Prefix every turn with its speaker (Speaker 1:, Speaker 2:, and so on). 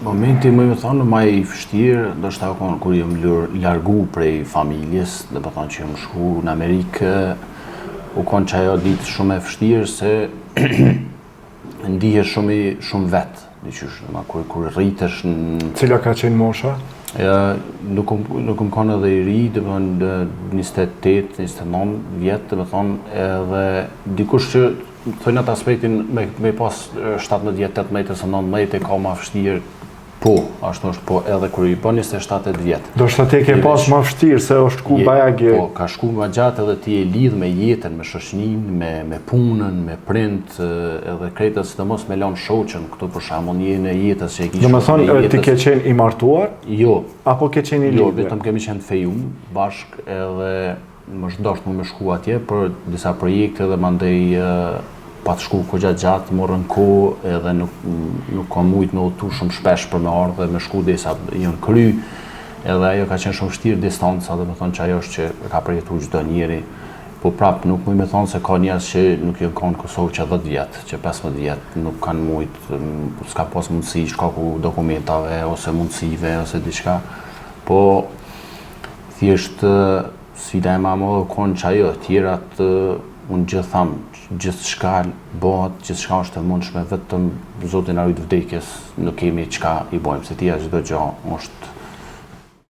Speaker 1: Momenti më thonë më i vështirë, do shta kur jem largu prej familjes, dhe më thonë që jem shku në Amerikë, u konë që ajo ditë shumë e vështirë se ndihe shumë vetë, kur rritesh në...
Speaker 2: Cila ka qenë mosha?
Speaker 1: Nuk më konë edhe i ri, dhe më thonë 28, 29 vjetë, dhe më thonë edhe dikush që thojnë atë aspektin me pas 17 vjetë, 18, 19 e ka ma vështirë. Po, ashtu është, po edhe kur i bën 27 vjetë.
Speaker 2: Do shta te ke pas ma vështirë se është ku bajagje.
Speaker 1: Po, ka shku ma gjatë edhe ti e lidh me jetën, me shoqnin, me punën, me prind, edhe krejtës së të mos me lanë shoqën, këtu për shembull në jetës që e kishë.
Speaker 2: Do me thonë, ti ke qenë i martuar?
Speaker 1: Jo.
Speaker 2: Apo ke qenë i lidhje?
Speaker 1: Jo, vetëm kemi qenë fejum, bashk edhe më shdosh më shku atje për disa projekte dhe mandej pa të shku ko gjatë, morën kohë edhe nuk kam mujt me udhëtu shumë shpesh për me ardhë dhe me shku desa jënë kry, edhe ajo ka qenë shumë vështirë distanca dhe me thonë që ajo është që ka përjetu çdo njeri, po prapë nuk muj me thonë se ka njerëz që nuk jënë kanë Kosovë që 10 vjetë, që 15 vjetë, nuk kanë mujt, s'ka pas mundësi shkaku dokumentave ose mundësive ose diçka, po thjesht sfida e ma madhe konë që ajo, tjerat unë gjithë thamë, gjithë shka bëhet, gjithë shka është e mundshme, vetëm Zotin na rujt vdekjes, nuk kemi çka i bojmë, se tija çdo gjë është